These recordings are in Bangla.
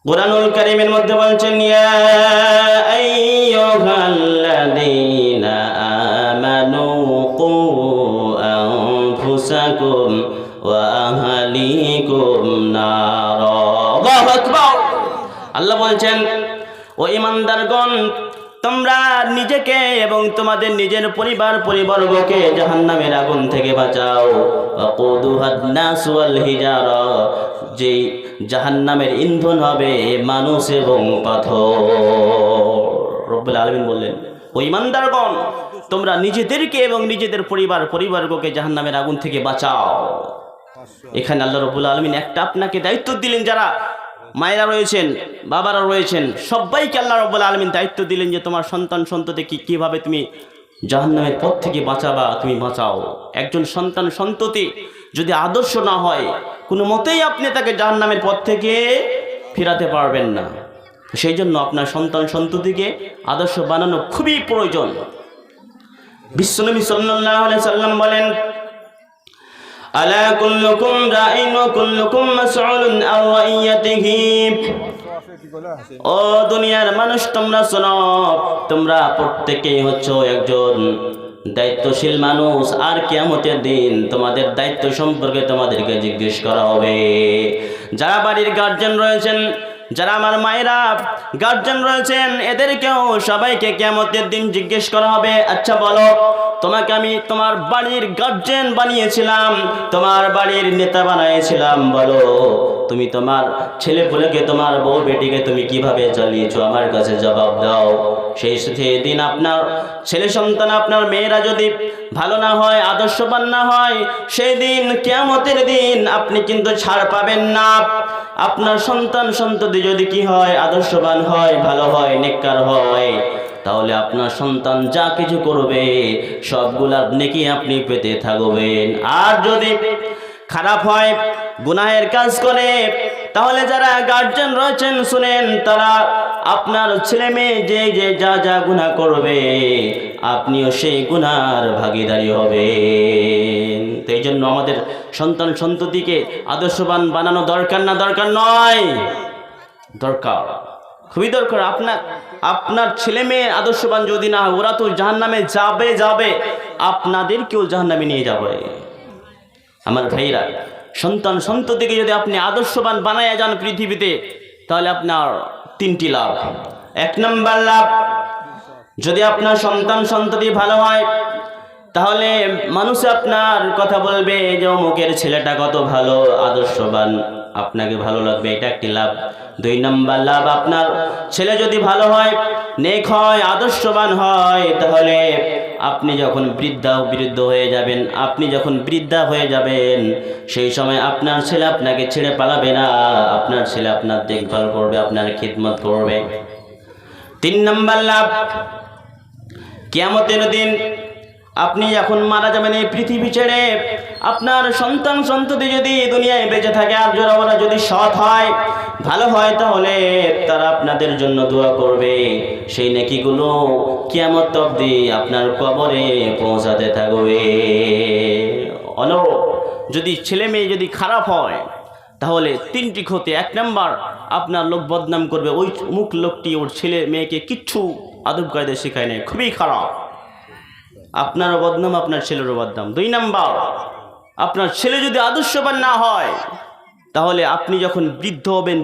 কুরআনুল কারীমের মধ্যে বলছেন, ইয়া আইয়ুহাল্লাযীনা আমানু কু আনফুসাকুম ওয়া আহলিকুম নার। আল্লাহু আকবার। আল্লাহ বলছেন, ও ঈমানদারগণ, তোমরা নিজেকে এবং তোমাদের নিজের পরিবারবর্গকে জাহান্নামের আগুন থেকে বাঁচাও। ওয়াকুদুহান নাস ওয়াল হিজারা, যে জাহান্নামের ইন্ধন হবে মানুষ এবং পাথর। রব্বুল আলামিন বললেন, ও ঈমানদারগণ, তোমরা নিজেদেরকে এবং নিজেদের পরিবারবর্গকে জাহান্নামের আগুন থেকে বাঁচাও। এখানে আল্লাহ রব্বুল আলামিন একটা আপনাকে দায়িত্ব দিলেন, যারা মায়েরা রয়েছেন, বাবারা রয়েছেন, সবাইকে আল্লাহ রাব্বুল আলামিন দায়িত্ব দিলেন যে তোমার সন্তান সন্ততিকে কিভাবে তুমি জাহান্নামের পথ থেকে বাঁচাবা, তুমি বাঁচাও। একজন সন্তান সন্ততি যদি আদর্শ না হয়, কোনো মতেই আপনি তাকে জাহান্নামের পথ থেকে ফেরাতে পারবেন না। সেই জন্য আপনার সন্তান সন্ততিকে আদর্শ বানানো খুবই প্রয়োজন। বিশ্বনবী সাল্লাল্লাহু আলাইহি সাল্লাম বলেন, আলা কুল্লুকুম রাইন ওয়া কুল্লুকুম মাসউলুন আন রাইয়াতিহি। ও দুনিয়ার মানুষ, তোমরা শোনো, তোমরা প্রত্যেকেই হচ্ছ একজন দায়িত্বশীল মানুষ, আর কিয়ামতের দিন তোমাদের দায়িত্ব সম্পর্কে তোমাদেরকে জিজ্ঞেস করা হবে। যারা বাড়ির গার্জিয়ান রয়েছেন, যারা আমার মায়েরা গার্জিয়ান রয়েছেন, এদেরকেও সবাইকে কিয়ামতের দিন জিজ্ঞেস করা হবে, আচ্ছা বলো, তোমাকে আমি তোমার বাড়ির গার্জিয়ান বানিয়েছিলাম, তোমার বাড়ির নেতা বানিয়েছিলাম, বলো তুমি তোমার ছেলে পুলেকে, তোমার বউ বেটিকে তুমি কিভাবে চালিয়েছো, আমার কাছে জবাব দাও। সেই দিন আপনার ছেলে সন্তান, আপনার মেয়েরা যদি ভালো না হয়, আদর্শবান না হয়, সেই দিন কিয়ামতের দিন আপনি কিন্তু ছাড় পাবেন না। আপনার সন্তান সন্ততি যদি কি হয়, আদর্শবান হয়, ভালো হয়, নেককার হয়, তাহলে আপনার সন্তান যা কিছু করবে সবগুলা নেকি আপনি পেতে থাকবেন। আর যদি খারাপ হয়, গুনাহের কাজ করে, তাহলে যারা গার্জিয়ান রয়েছেন শুনেন, তারা আপনার ছেলে মেয়ে যে যে যা যা গুনাহ করবে, আপনিও সেই গুনার ভাগীদারি হবেন। তো এই জন্য আমাদের সন্তান সন্ততিকে আদর্শবান বানানো দরকার না দরকার নয়? দরকার, খুবই দরকার। আপনার ছেলে মেয়ে আদর্শবান যদি না হয়, ওরা তো জাহান্নামে যাবে, আপনাদেরকেও জাহান্নামে নিয়ে যাবে। আমার ভাইরা, সন্তান সন্ততিকে যদি আপনি আদর্শবান বানায়া যান পৃথিবীতে, তাহলে আপনার তিনটি লাভ। এক নম্বর লাভ, যদি আপনার সন্তান সন্ততি ভালো হয়, তাহলে মানুষ আপনার কথা বলবে যে অমুকের ছেলেটা কত ভালো, আদর্শবান, আপনাকে ভালো লাগবে, এটা একটি লাভ। দুই নম্বর লাভ, আপনার ছেলে যদি ভালো হয়, নেক হয়, আদর্শবান হয়, তাহলে আপনি যখন বৃদ্ধ হয়ে যাবেন, সেই সময় আপনার ছেলে আপনাকে ছেড়ে পালাবে না, আপনার ছেলে আপনার দেখভাল করবে, আপনার খিদমত করবে। তিন নম্বর লাভ, কিয়ামতের দিন আপনি যখন মারা যাবেন এই পৃথিবী ছেড়ে, আপনার সন্তান সন্ততি যদি দুনিয়ায় বেঁচে থাকে, আর ওরা যদি সৎ হয়, ভালো হয়, তাহলে তারা আপনাদের জন্য দোয়া করবে। সেই নেকিগুলো কিয়ামত অবধি আপনার কবরে পৌঁছাতে থাকবে। যদি ছেলে মেয়ে যদি খারাপ হয়, তাহলে তিনটি ক্ষতি। এক নম্বর, আপনার লোক বদনাম করবে, ওই মুখ লোকটি ওর ছেলে মেয়েকে কিচ্ছু আদব কায়দা শেখায় নাই, খুবই খারাপ, আপনারও বদনাম, আপনার ছেলেরও বদনাম। দুই নাম্বার, আপনার ছেলে যদি আদর্শবান না হয়, তাহলে আপনি যখন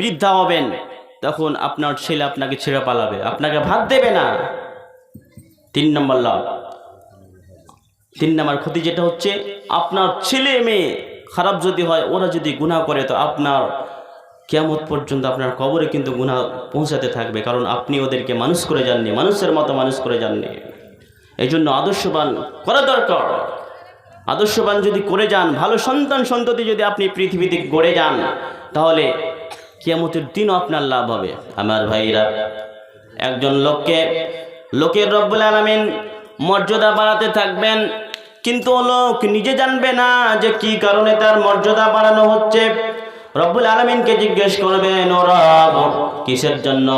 বৃদ্ধা হবেন, তখন আপনার ছেলে আপনাকে ছেড়ে পালাবে, আপনাকে ভাত দেবে না। তিন নম্বর লাভ, তিন নম্বর ক্ষতি যেটা হচ্ছে, আপনার ছেলে মেয়ে খারাপ যদি হয়, ওরা যদি গুনাহ করে, তো আপনার কিয়ামত পর্যন্ত আপনার কবরে কিন্তু গুনাহ পৌঁছাতে থাকবে, কারণ আপনি ওদেরকে মানুষ করে যাননি, মানুষের মতো মানুষ করে যাননি। এই জন্য আদর্শবান করা দরকার। আদর্শবান যদি করে যান, ভালো সন্তান সন্ততি যদি আপনি পৃথিবীতে গড়ে যান, তাহলে কিয়ামতের দিনও আপনার লাভ হবে। আমার ভাইরা, একজন লোকের রব্বুল আলামিন মর্যাদা বাড়াতে থাকবেন, কিন্তু লোক নিজে জানবে না যে কি কারণে তার মর্যাদা বাড়ানো হচ্ছে। রব্বুল আলামিনকে জিজ্ঞেস করবেন, ও রব, কিসের জন্য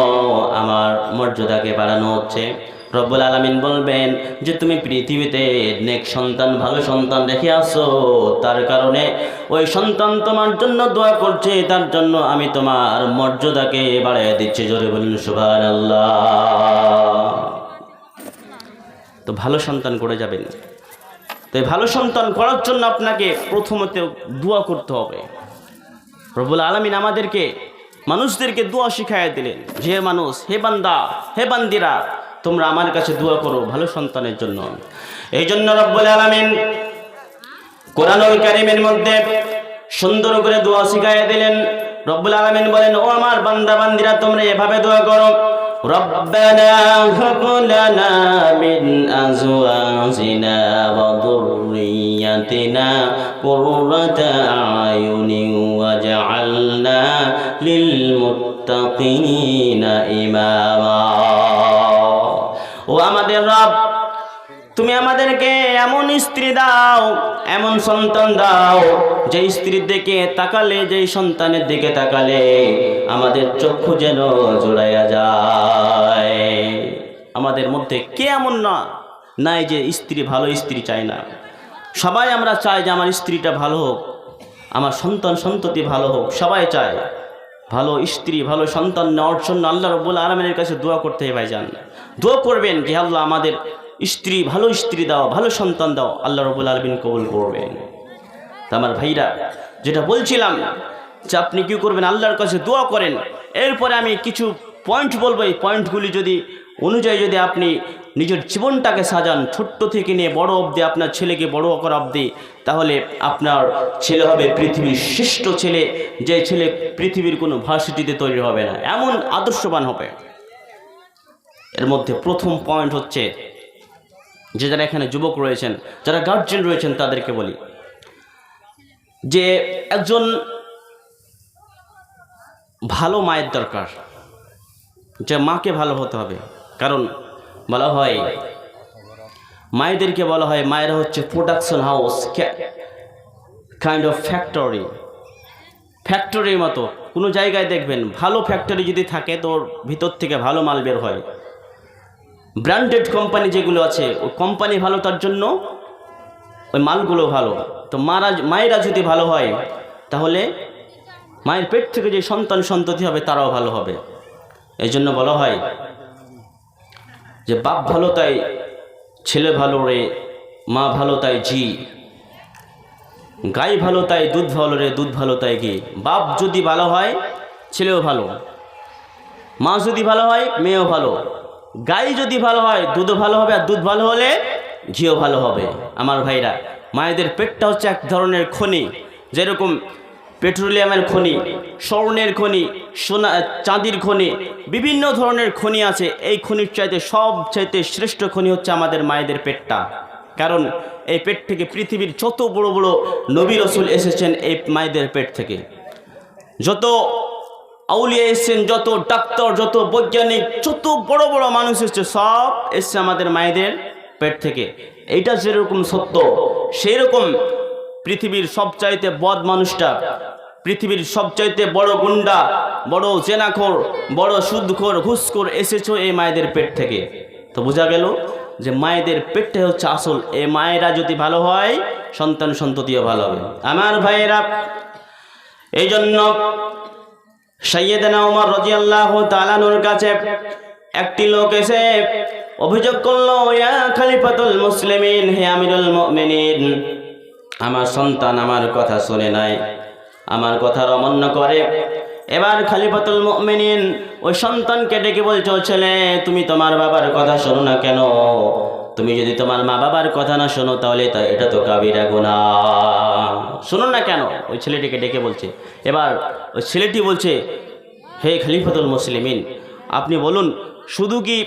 আমার মর্যাদাকে বাড়ানো হচ্ছে? রব্বুল আলামিন বলবেন যে তুমি পৃথিবীতে নেক সন্তান ভালো সন্তান রেখে আসো, তার কারণে ওই সন্তান তোমার জন্য দোয়া করছে, তার জন্য আমি তোমার মর্যাদাকে বাড়িয়ে দিচ্ছি। জোরে বলুন সুবহানাল্লাহ। তো ভালো সন্তান করে যাবেন। তো ভালো সন্তান করার জন্য আপনাকে প্রথমত দোয়া করতে হবে। রব্বুল আলামিন আমাদেরকে মানুষদেরকে দোয়া শিখাইয়া দিলেন, যে মানুষ, হে বান্দা, হে বান্দিরা, তোমরা আমার কাছে দোয়া করো ভালো সন্তানের জন্য। এই জন্য রব্বুল আলামিন কোরআনুল কারীমের মধ্যে সুন্দর করে দোয়া শিখাইয়া দিলেন। রব্বুল আলামিন বলেন, ও আমার বান্দা বান্দিরা, তোমরা এভাবে দোয়া করো, রব্বানা হাব লানা মিন আজওয়াজিনা ওয়া যুররিয়াতিনা কুররাতা আয়ুনিন ওয়াজআলনা লিল মুত্তাকিনা ইমামা। ও আমাদের রব, তুমি আমাদেরকে এমন স্ত্রী দাও, এমন সন্তান দাও, যে স্ত্রীর দিকে তাকালে, যেই সন্তানের দিকে তাকালে আমাদের চক্ষু যেন জোড়াইয়া যায়। আমাদের মধ্যে কে এমন নাই যে স্ত্রী ভালো স্ত্রী চায় না? সবাই আমরা চাই যে আমার স্ত্রীটা ভালো হোক, আমার সন্তান সন্ততি ভালো হোক, সবাই চায়। ভালো স্ত্রী ভালো সন্তান নেওয়ার জন্য আল্লাহ রাব্বুল আলামিনের কাছে দোয়া করতে হয় ভাইজান। দোয়া করবেন যে আল্লাহ আমাদের স্ত্রী ভালো স্ত্রী দাও, ভালো সন্তান দাও, আল্লাহ রাব্বুল আলামিন কবুল করবেন। তা আমার ভাইরা, যেটা বলছিলাম যে আপনি কি করবেন, আল্লাহর কাছে দোয়া করেন। এরপরে আমি কিছু পয়েন্ট বলবো, এই পয়েন্টগুলি যদি অনুযায়ী যদি আপনি নিজের জীবনটাকে সাজান, ছোট্ট থেকে নিয়ে বড় অবধি, আপনার ছেলেকে বড় করা অবধি, তাহলে আপনার ছেলে হবে পৃথিবীর শ্রেষ্ঠ ছেলে, যে ছেলে পৃথিবীর কোনো ভার্সিটিতে তৈরি হবে না, এমন আদর্শবান হবে। এর মধ্যে প্রথম পয়েন্ট হচ্ছে, যে যারা এখানে যুবক রয়েছেন, যারা গার্জিয়ান রয়েছেন, তাদেরকে বলি যে একজন ভালো মায়ের দরকার, যে মাকে ভালো হতে হবে। কারণ বলা হয়, মায়েদেরকে বলা হয়, মায়েরা হচ্ছে production house, kind of factory, ফ্যাক্টরির মতো। কোনো জায়গায় দেখবেন ভালো ফ্যাক্টরি যদি থাকে তো ওর ভিতর থেকে ভালো মাল বের হয়। ব্র্যান্ডেড কোম্পানি যেগুলো আছে, ওই কোম্পানি ভালো, তার জন্য ওই মালগুলো ভালো। তো মায়েরা যদি ভালো হয়, তাহলে মায়ের পেট থেকে যে সন্তান সন্ততি হবে তারাও ভালো হবে। এই জন্য বলা হয় যে বাপ ভালো তাই ছেলে ভালো রে, মা ভালো তাই জি, গাই ভালো তাই দুধ ভালো রে, দুধ ভালো তাই ঘি। বাপ যদি ভালো হয় ছেলেও ভালো, মা যদি ভালো হয় মেয়েও ভালো, গাই যদি ভালো হয় দুধও ভালো হবে, আর দুধ ভালো হলে ঘিও ভালো হবে। আমার ভাইরা, মায়েদের পেটটা হচ্ছে এক ধরনের খনি, যেরকম পেট্রোলিয়ামের খনি, স্বর্ণের খনি, সোনা চাঁদির খনি, বিভিন্ন ধরনের খনি আছে। এই খনির চাইতে সবচাইতে শ্রেষ্ঠ খনি হচ্ছে আমাদের মায়েদের পেটটা। কারণ এই পেট থেকে পৃথিবীর যত বড় বড় নবী রাসূল এসেছেন এই মায়েদের পেট থেকে। যত আউলিয়া এসেছেন, যত ডাক্তার, যত বৈজ্ঞানিক, যত বড় বড় মানুষ এসছে, সব এসছে আমাদের মায়েদের পেট থেকে। এইটা যেরকম সত্য, সেই রকম পৃথিবীর সবচাইতে বদ মানুষটা, পৃথিবীর সবচাইতে বড় গুন্ডা, বড় জেনাখোর, বড় সুদখোর, ঘুষখোর এসেছো এই মায়েদের পেট থেকে। তো বোঝা গেল যে মায়েদের পেটটাই হচ্ছে আসল। এই মায়েরা যদি ভালো হয়, সন্তান সন্ততিও ভালো হবে। আমার ভাইয়েরা, এই জন্য সাইয়েদনা ওমর রাদিয়াল্লাহু তাআলা আনহুর কাছে একটি লোক এসে অভিযোগ করলো, ইয়া খলিফাতুল মুসলিমিন, হে আমিরুল মুমিনিন, আমার সন্তান আমার কথা শুনে নাই, আমার কথার অমান্য করে। এবার খলিফাতুল মুমিনিন ওই সন্তানকে ডেকে বলছো, ছেলে তুমি তোমার বাবার কথা শোনো না কেন? তুমি যদি তোমার মা বাবার কথা না শোনো তাহলে এটা তো কাবিরা গুনাহ, শোনো না কেন? ওই ছেলেটিকে ডেকে বলছে। এবার ওই ছেলেটি বলছে, হে খলিফাতুল মুসলিমিন, আপনি বলুন, শুধু কি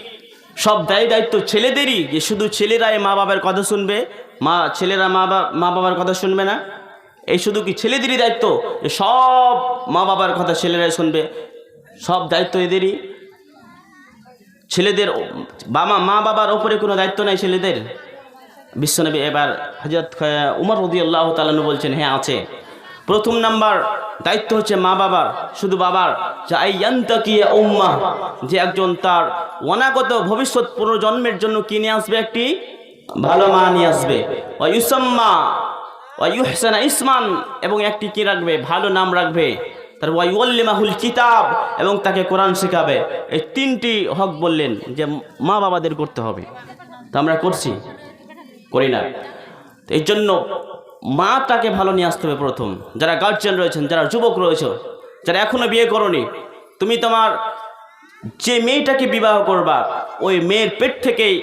সব দায়িত্ব ছেলেদেরই, যে শুধু ছেলেরাই মা বাবার কথা শুনবে, ছেলেরা মা বাবার কথা শুনবে না? এই শুধু কি ছেলেদেরই দায়িত্ব যে সব মা বাবার কথা ছেলেরাই শুনবে? সব দায়িত্ব এদেরই? ছেলেদের মা বাবার ওপরে কোনো দায়িত্ব নাই ছেলেদের? বিশ্বনবী এবার হযরত উমর রাদিয়াল্লাহু তাআলা আনহু বলছেন, হ্যাঁ আছে। প্রথম নাম্বার দায়িত্ব হচ্ছে মা বাবার, শুধু বাবার, যে আইয়ান্তাকিয়া উম্মাহ, যে একজন তার অনাগত ভবিষ্যৎ পুনর্জন্মের জন্য কি নিয়ে আসবে, একটি ভালো মা নিয়ে আসবে। ওয়া ইউসাম্মা ওয়া ইউহসানা ইসমান, এবং একটি কি রাখবে, ভালো নাম রাখবে। তার ওয়া ইউআল্লিমাহুল কিতাব, এবং তাকে কোরআন শেখাবে। এই তিনটি হক বললেন যে মা বাবাদের করতে হবে। তা আমরা করছি, করি না। এই জন্য মাটাকে ভালো নিয়ে আসতে হবে প্রথম। যারা গার্জিয়ান রয়েছেন, যারা যুবক রয়েছে, যারা এখনো বিয়ে করনি, তুমি তোমার যে মেয়েটাকে বিবাহ করবা, ওই মেয়ের পেট থেকেই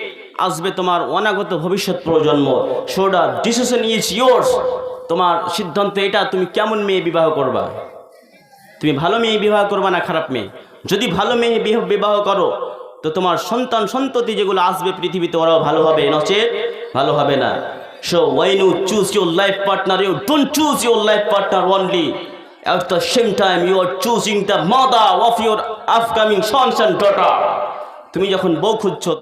আসবে তোমার অনাগত ভবিষ্যৎ প্রজন্ম। So the decision is yours. তোমার সিদ্ধান্ত এটা, তুমি কেমন মেয়ে বিবাহ করবা। তুমি ভালো মেয়ে বিবাহ করবা না খারাপ মেয়ে। যদি ভালো মেয়ে বিবাহ করো, তো তোমার সন্তান সন্ততি যেগুলো আসবে পৃথিবীতে, ওরাও ভালো হবে, নচেত ভালো হবে না। So when you choose your life partner, you don't choose your life partner only. At the same time, you are choosing the mother of your upcoming sons and daughter. তুমি যখন বউ খুঁজছো,